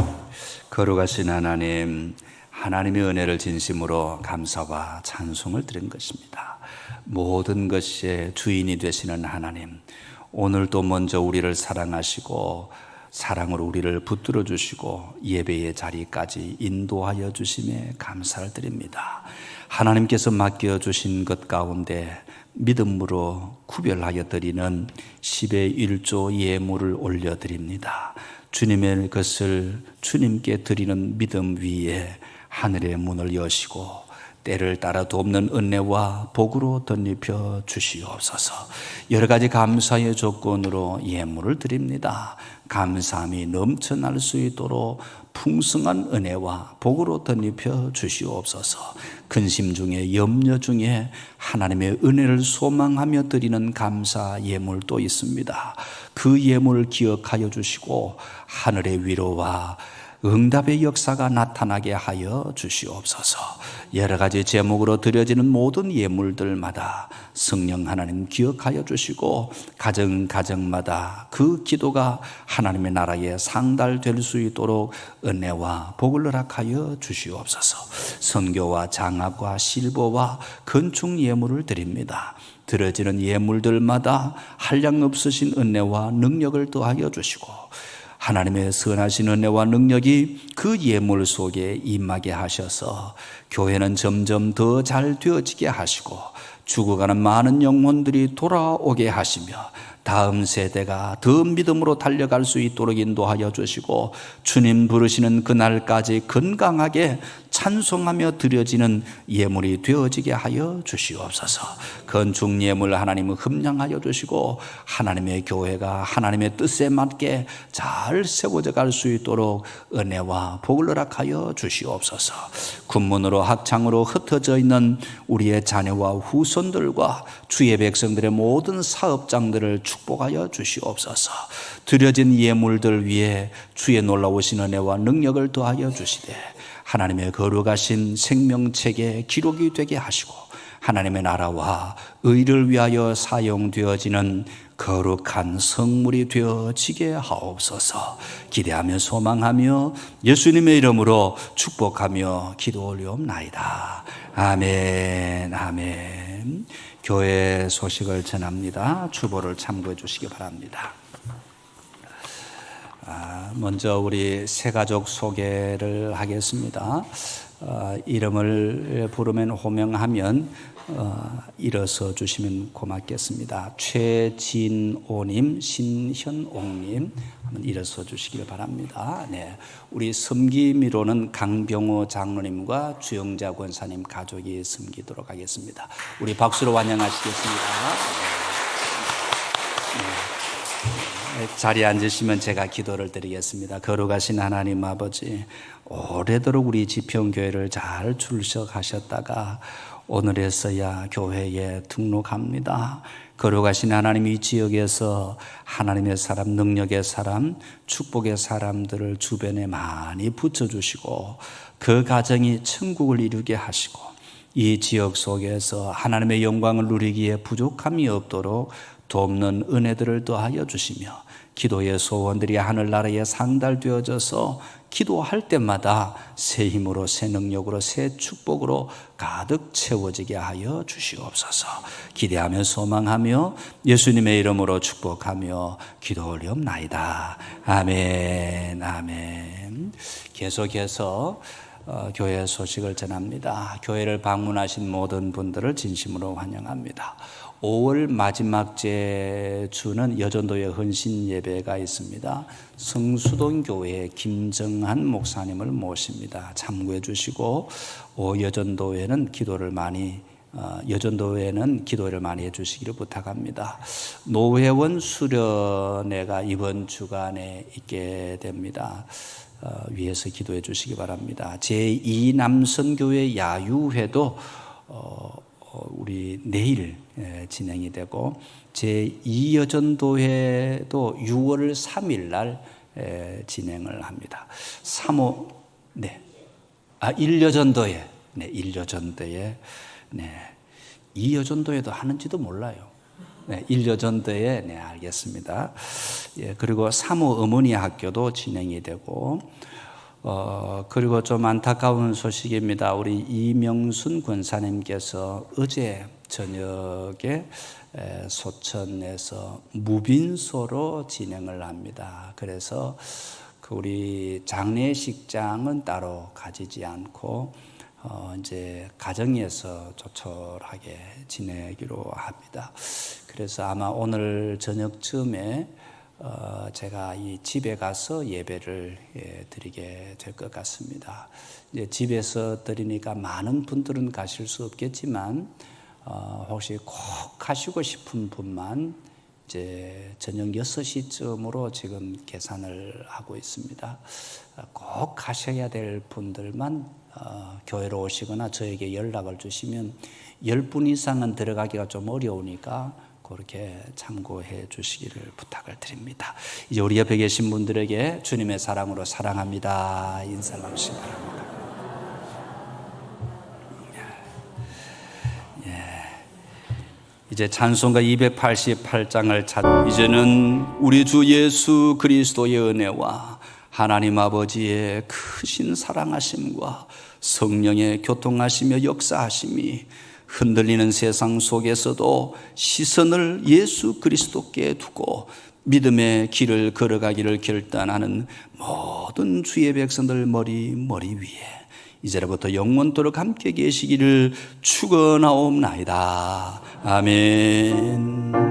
거룩하신 하나님, 하나님의 은혜를 진심으로 감사와 찬송을 드린 것입니다. 모든 것의 주인이 되시는 하나님, 오늘도 먼저 우리를 사랑하시고 사랑으로 우리를 붙들어 주시고 예배의 자리까지 인도하여 주심에 감사를 드립니다. 하나님께서 맡겨주신 것 가운데 믿음으로 구별하여 드리는 10의 1조 예물을 올려드립니다. 주님의 것을 주님께 드리는 믿음 위에 하늘의 문을 여시고 때를 따라 돕는 은혜와 복으로 덧입혀 주시옵소서. 여러 가지 감사의 조건으로 예물을 드립니다. 감사함이 넘쳐날 수 있도록 풍성한 은혜와 복으로 덧입혀 주시옵소서. 근심 중에, 염려 중에 하나님의 은혜를 소망하며 드리는 감사 예물도 있습니다. 그 예물을 기억하여 주시고 하늘의 위로와 응답의 역사가 나타나게 하여 주시옵소서. 여러 가지 제목으로 드려지는 모든 예물들마다 성령 하나님 기억하여 주시고 가정마다 그 기도가 하나님의 나라에 상달될 수 있도록 은혜와 복을 허락하여 주시옵소서. 선교와 장학과 실버와 건축 예물을 드립니다. 드려지는 예물들마다 한량 없으신 은혜와 능력을 더하여 주시고 하나님의 선하신 은혜와 능력이 그 예물 속에 임하게 하셔서 교회는 점점 더 잘 되어지게 하시고 죽어가는 많은 영혼들이 돌아오게 하시며 다음 세대가 더 믿음으로 달려갈 수 있도록 인도하여 주시고 주님 부르시는 그날까지 건강하게 찬송하며 드려지는 예물이 되어지게 하여 주시옵소서. 건축 예물 하나님은 흠량하여 주시고 하나님의 교회가 하나님의 뜻에 맞게 잘 세워져 갈 수 있도록 은혜와 복을 허락하여 주시옵소서. 군문으로 학창으로 흩어져 있는 우리의 자녀와 후손들과 주의 백성들의 모든 사업장들을 축복하여 주시옵소서. 드려진 예물들 위에 주의 놀라우신 은혜와 능력을 더하여 주시되 하나님의 거룩하신 생명책에 기록이 되게 하시고 하나님의 나라와 의를 위하여 사용되어지는 거룩한 성물이 되어지게 하옵소서. 기대하며 소망하며 예수님의 이름으로 축복하며 기도 올리옵나이다. 아멘, 아멘. 교회 소식을 전합니다. 주보를 참고해 주시기 바랍니다. 먼저 우리 새 가족 소개를 하겠습니다. 이름을 부르면 호명하면 일어서 주시면 고맙겠습니다. 최진오님, 신현옥님 한번 일어서 주시길 바랍니다. 네, 우리 섬김이로는 강병호 장로님과 주영자 권사님 가족이 섬기도록 하겠습니다. 우리 박수로 환영하시겠습니다. 자리에 앉으시면 제가 기도를 드리겠습니다. 거룩하신 하나님 아버지, 오래도록 우리 지평교회를 잘 출석하셨다가 오늘에서야 교회에 등록합니다. 거룩하신 하나님, 이 지역에서 하나님의 사람, 능력의 사람, 축복의 사람들을 주변에 많이 붙여주시고 그 가정이 천국을 이루게 하시고 이 지역 속에서 하나님의 영광을 누리기에 부족함이 없도록 돕는 은혜들을 더하여 주시며 기도의 소원들이 하늘나라에 상달되어져서 기도할 때마다 새 힘으로, 새 능력으로, 새 축복으로 가득 채워지게 하여 주시옵소서. 기대하며 소망하며 예수님의 이름으로 축복하며 기도 올리옵나이다. 아멘, 아멘. 계속해서 교회 소식을 전합니다. 교회를 방문하신 모든 분들을 진심으로 환영합니다. 5월 마지막 주는 여전도의 헌신 예배가 있습니다. 성수동 교회 김정한 목사님을 모십니다. 참고해 주시고 여전도회는 기도를 많이 해 주시기를 부탁합니다. 노회원 수련회가 이번 주간에 있게 됩니다. 위에서 기도해 주시기 바랍니다. 제2남선교회 야유회도 우리 내일 진행이 되고 제2여전도회도 6월 3일 날 진행을 합니다. 1여전도회, 1여전도회, 2여전도회도 하는지도 몰라요. 1여전도회, 알겠습니다. 그리고 3호 어머니 학교도 진행이 되고, 그리고 좀 안타까운 소식입니다. 우리 이명순 권사님께서 어제 저녁에 소천에서 무빈소로 진행을 합니다. 그래서 우리 장례식장은 따로 가지지 않고 이제 가정에서 조촐하게 지내기로 합니다. 그래서 아마 오늘 저녁쯤에 제가 이 집에 가서 예배를 드리게 될 것 같습니다. 이제 집에서 드리니까 많은 분들은 가실 수 없겠지만 혹시 꼭 가시고 싶은 분만 이제 저녁 6시쯤으로 지금 계산을 하고 있습니다. 꼭 가셔야 될 분들만 교회로 오시거나 저에게 연락을 주시면 10분 이상은 들어가기가 좀 어려우니까 그렇게 참고해 주시기를 부탁을 드립니다. 이제 우리 옆에 계신 분들에게 주님의 사랑으로 사랑합니다 인사를 나누시기 바랍니다. 이제 찬송가 288장을 이제는 우리 주 예수 그리스도의 은혜와 하나님 아버지의 크신 사랑하심과 성령의 교통하시며 역사하심이 흔들리는 세상 속에서도 시선을 예수 그리스도께 두고 믿음의 길을 걸어가기를 결단하는 모든 주의 백성들 머리 위에 이제로부터 영원토록 함께 계시기를 축원하옵나이다. 아멘.